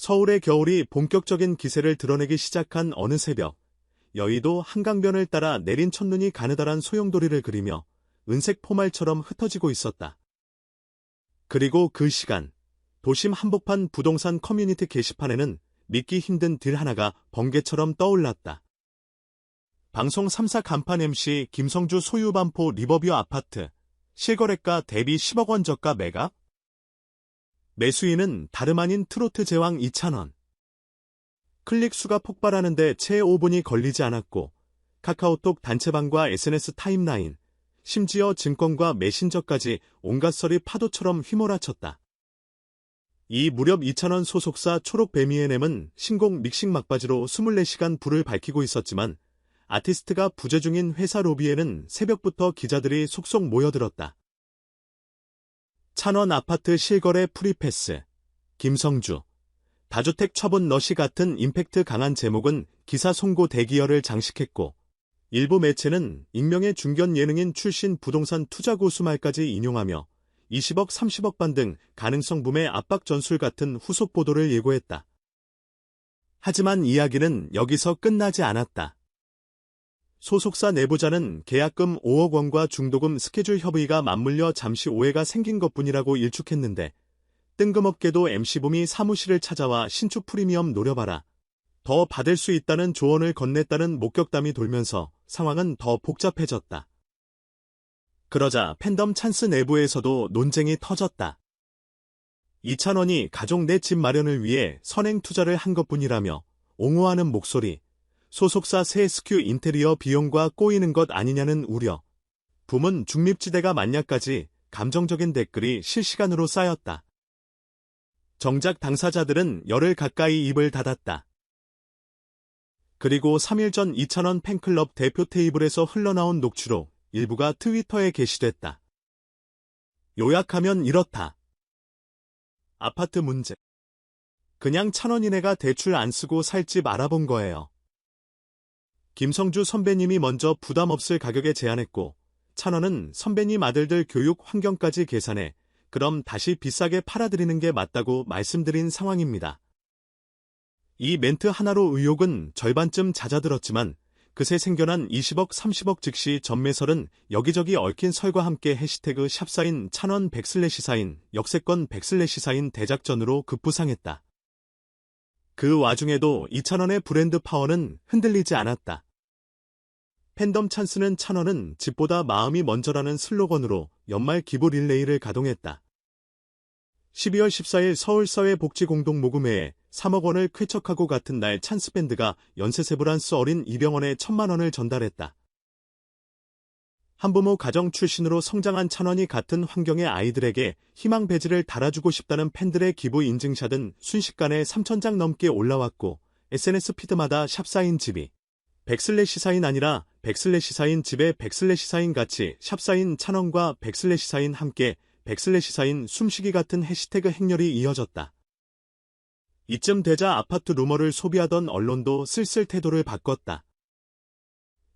서울의 겨울이 본격적인 기세를 드러내기 시작한 어느 새벽, 여의도 한강변을 따라 내린 첫눈이 가느다란 소용돌이를 그리며 은색 포말처럼 흩어지고 있었다. 그리고 그 시간, 도심 한복판 부동산 커뮤니티 게시판에는 믿기 힘든 딜 하나가 번개처럼 떠올랐다. 방송 3사 간판 MC 김성주 소유 반포 리버뷰 아파트, 실거래가 대비 10억 원 저가 매각? 매수인은 다름 아닌 트로트 제왕 이찬원. 클릭 수가 폭발하는데 채 5분이 걸리지 않았고 카카오톡 단체방과 SNS 타임라인, 심지어 증권과 메신저까지 온갖 썰이 파도처럼 휘몰아쳤다. 이 무렵 이찬원 소속사 초록배미앤엠은 신곡 믹싱 막바지로 24시간 불을 밝히고 있었지만 아티스트가 부재 중인 회사 로비에는 새벽부터 기자들이 속속 모여들었다. 찬원 아파트 실거래 프리패스, 김성주, 다주택 처분 러시 같은 임팩트 강한 제목은 기사 송고 대기열을 장식했고 일부 매체는 익명의 중견 예능인 출신 부동산 투자 고수 말까지 인용하며 20억 30억 반 등 가능성 붐의 압박 전술 같은 후속 보도를 예고했다. 하지만 이야기는 여기서 끝나지 않았다. 소속사 내부자는 계약금 5억 원과 중도금 스케줄 협의가 맞물려 잠시 오해가 생긴 것뿐이라고 일축했는데 뜬금없게도 MC붐이 사무실을 찾아와 신축 프리미엄 노려봐라. 더 받을 수 있다는 조언을 건넸다는 목격담이 돌면서 상황은 더 복잡해졌다. 그러자 팬덤 찬스 내부에서도 논쟁이 터졌다. 이찬원이 가족 내 집 마련을 위해 선행 투자를 한 것뿐이라며 옹호하는 목소리, 소속사 새 SQ 인테리어 비용과 꼬이는 것 아니냐는 우려, 붐은 중립지대가 맞냐까지 감정적인 댓글이 실시간으로 쌓였다. 정작 당사자들은 열흘 가까이 입을 닫았다. 그리고 3일 전 이찬원 팬클럽 대표 테이블에서 흘러나온 녹취록 일부가 트위터에 게시됐다. 요약하면 이렇다. 아파트 문제. 그냥 찬원이네가 대출 안 쓰고 살 집 알아본 거예요. 김성주 선배님이 먼저 부담 없을 가격에 제안했고 찬원은 선배님 아들들 교육 환경까지 계산해 그럼 다시 비싸게 팔아드리는 게 맞다고 말씀드린 상황입니다. 이 멘트 하나로 의혹은 절반쯤 잦아들었지만 그새 생겨난 20억 30억 즉시 전매설은 여기저기 얽힌 설과 함께 해시태그 샵사인 찬원 백슬래시사인 역세권 백슬래시사인 대작전으로 급부상했다. 그 와중에도 이찬원의 브랜드 파워는 흔들리지 않았다. 팬덤 찬스는 찬원은 집보다 마음이 먼저라는 슬로건으로 연말 기부 릴레이를 가동했다. 12월 14일 서울사회복지공동모금회에 3억 원을 쾌척하고 같은 날 찬스밴드가 연세세브란스 어린 이병헌에 1,000만 원을 전달했다. 한부모 가정 출신으로 성장한 찬원이 같은 환경의 아이들에게 희망 배지를 달아주고 싶다는 팬들의 기부 인증샷은 순식간에 3,000장 넘게 올라왔고 SNS 피드마다 샵사인 집이 백슬래시사인 아니라 백슬래시사인 집에 백슬래시사인 같이 샵사인 찬원과 백슬래시사인 함께 백슬래시사인 숨쉬기 같은 해시태그 행렬이 이어졌다. 이쯤 되자 아파트 루머를 소비하던 언론도 슬슬 태도를 바꿨다.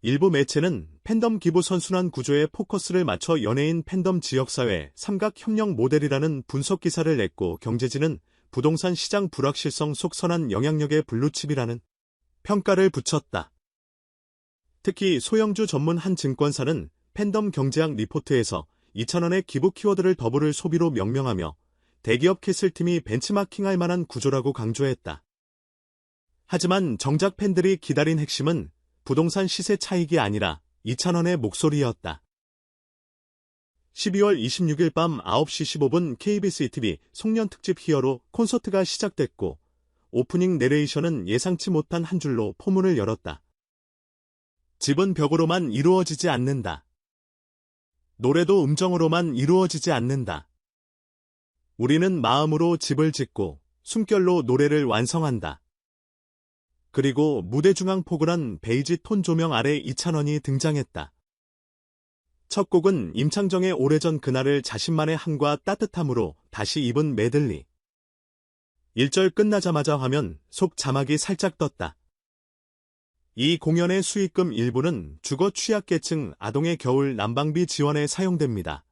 일부 매체는 팬덤 기부 선순환 구조에 포커스를 맞춰 연예인 팬덤 지역사회 삼각협력 모델이라는 분석 기사를 냈고 경제지는 부동산 시장 불확실성 속 선한 영향력의 블루칩이라는 평가를 붙였다. 특히 소영주 전문 한 증권사는 팬덤 경제학 리포트에서 이찬원의 기부 키워드를 더블을 소비로 명명하며 대기업 캐슬팀이 벤치마킹할 만한 구조라고 강조했다. 하지만 정작 팬들이 기다린 핵심은 부동산 시세 차익이 아니라 이찬원의 목소리였다. 12월 26일 밤 9시 15분 KBS ETV 송년특집 히어로 콘서트가 시작됐고 오프닝 내레이션은 예상치 못한 한 줄로 포문을 열었다. 집은 벽으로만 이루어지지 않는다. 노래도 음정으로만 이루어지지 않는다. 우리는 마음으로 집을 짓고 숨결로 노래를 완성한다. 그리고 무대 중앙 포근한 베이지 톤 조명 아래 이찬원이 등장했다. 첫 곡은 임창정의 오래전 그날을 자신만의 한과 따뜻함으로 다시 입은 메들리. 1절 끝나자마자 화면 속 자막이 살짝 떴다. 이 공연의 수익금 일부는 주거 취약계층 아동의 겨울 난방비 지원에 사용됩니다.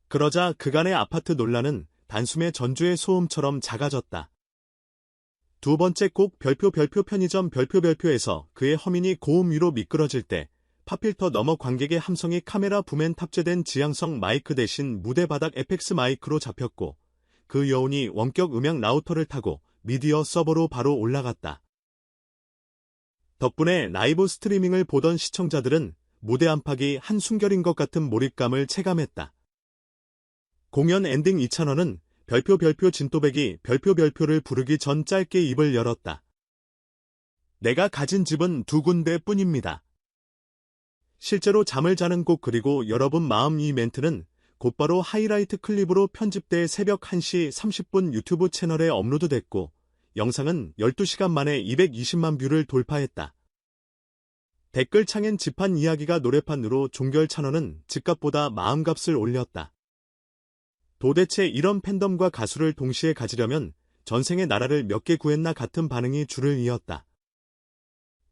그러자 그간의 아파트 논란은 단숨에 전주의 소음처럼 작아졌다. 두 번째 곡 별표 편의점 별표에서 그의 허민이 고음 위로 미끄러질 때 팝필터 너머 관객의 함성이 카메라 붐엔 탑재된 지향성 마이크 대신 무대 바닥 FX 마이크로 잡혔고 그 여운이 원격 음향 라우터를 타고 미디어 서버로 바로 올라갔다. 덕분에 라이브 스트리밍을 보던 시청자들은 무대 안팎이 한순결인 것 같은 몰입감을 체감했다. 공연 엔딩 2,000원은 별표 진또배기 별표를 부르기 전 짧게 입을 열었다. 내가 가진 집은 두 군데 뿐입니다. 실제로 잠을 자는 곡 그리고 여러분 마음 이 멘트는 곧바로 하이라이트 클립으로 편집돼 새벽 1시 30분 유튜브 채널에 업로드됐고 영상은 12시간 만에 220만 뷰를 돌파했다. 댓글창엔 집한 이야기가 노래판으로 종결찬원은 집값보다 마음값을 올렸다. 도대체 이런 팬덤과 가수를 동시에 가지려면 전생의 나라를 몇 개 구했나 같은 반응이 줄을 이었다.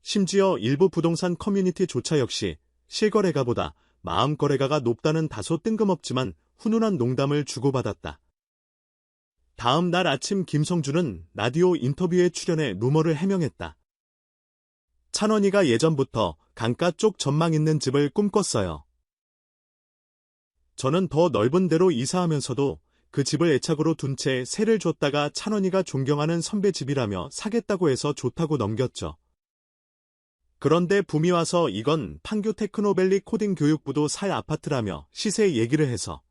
심지어 일부 부동산 커뮤니티조차 역시 실거래가보다 마음거래가가 높다는 다소 뜬금없지만 훈훈한 농담을 주고받았다. 다음 날 아침 김성주는 라디오 인터뷰에 출연해 루머를 해명했다. 찬원이가 예전부터 강가 쪽 전망 있는 집을 꿈꿨어요. 저는 더 넓은 데로 이사하면서도 그 집을 애착으로 둔 채 세를 줬다가 찬원이가 존경하는 선배 집이라며 사겠다고 해서 좋다고 넘겼죠. 그런데 붐이 와서 이건 판교 테크노밸리 코딩 교육부도 살 아파트라며 시세 얘기를 해서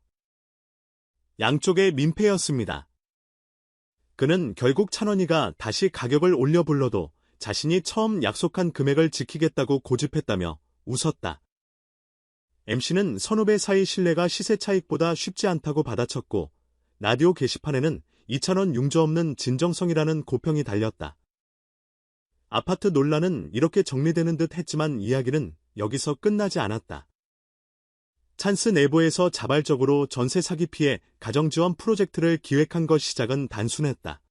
양쪽의 민폐였습니다. 그는 결국 찬원이가 다시 가격을 올려 불러도 자신이 처음 약속한 금액을 지키겠다고 고집했다며 웃었다. MC는 선후배 사이 신뢰가 시세 차익보다 쉽지 않다고 받아쳤고 라디오 게시판에는 2,000원 융자 없는 진정성이라는 고평이 달렸다. 아파트 논란은 이렇게 정리되는 듯 했지만 이야기는 여기서 끝나지 않았다. 찬스 내부에서 자발적으로 전세 사기 피해 가정지원 프로젝트를 기획한 것 시작은 단순했다.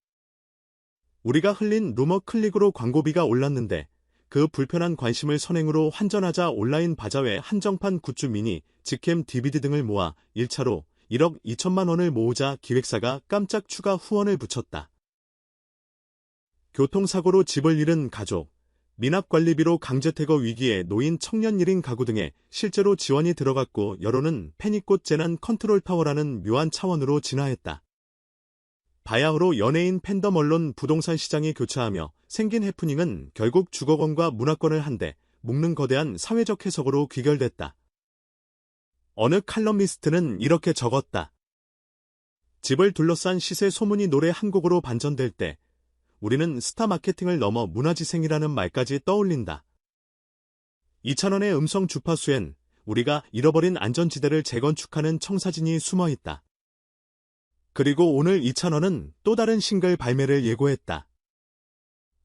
우리가 흘린 루머 클릭으로 광고비가 올랐는데 그 불편한 관심을 선행으로 환전하자 온라인 바자회 한정판 굿즈 미니, 직캠 DVD 등을 모아 1차로 1억 2천만 원을 모으자 기획사가 깜짝 추가 후원을 붙였다. 교통사고로 집을 잃은 가족, 미납관리비로 강제퇴거 위기에 놓인 청년 1인 가구 등에 실제로 지원이 들어갔고 여론은 패닉꽃 재난 컨트롤 타워라는 묘한 차원으로 진화했다. 바야흐로 연예인 팬덤 언론 부동산 시장이 교차하며 생긴 해프닝은 결국 주거권과 문화권을 한데 묶는 거대한 사회적 해석으로 귀결됐다. 어느 칼럼니스트는 이렇게 적었다. 집을 둘러싼 시세 소문이 노래 한 곡으로 반전될 때 우리는 스타 마케팅을 넘어 문화지생이라는 말까지 떠올린다. 2,000원의 음성 주파수엔 우리가 잃어버린 안전지대를 재건축하는 청사진이 숨어있다. 그리고 오늘 2,000원은 또 다른 싱글 발매를 예고했다.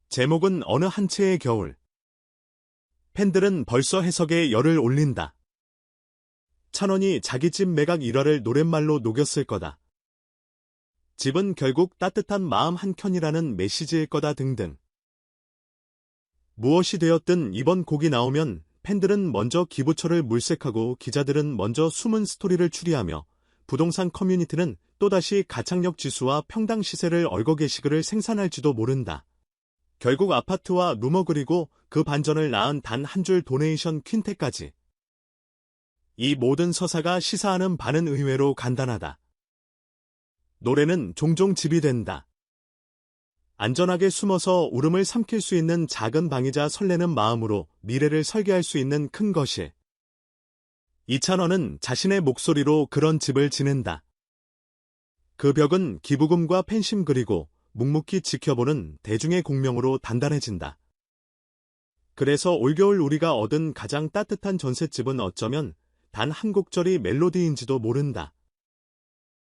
제목은 어느 한 채의 겨울. 팬들은 벌써 해석에 열을 올린다. 찬원이 자기 집 매각 1화를 노랫말로 녹였을 거다. 집은 결국 따뜻한 마음 한켠이라는 메시지일 거다 등등. 무엇이 되었든 이번 곡이 나오면 팬들은 먼저 기부처를 물색하고 기자들은 먼저 숨은 스토리를 추리하며 부동산 커뮤니티는 또다시 가창력 지수와 평당 시세를 얼거게시글을 생산할지도 모른다. 결국 아파트와 루머 그리고 그 반전을 낳은 단 한 줄 도네이션 퀸테까지. 이 모든 서사가 시사하는 바는 의외로 간단하다. 노래는 종종 집이 된다. 안전하게 숨어서 울음을 삼킬 수 있는 작은 방이자 설레는 마음으로 미래를 설계할 수 있는 큰 거실. 2,000원은 자신의 목소리로 그런 집을 지낸다. 그 벽은 기부금과 팬심 그리고 묵묵히 지켜보는 대중의 공명으로 단단해진다. 그래서 올겨울 우리가 얻은 가장 따뜻한 전셋집은 어쩌면 단 한 곡절이 멜로디인지도 모른다.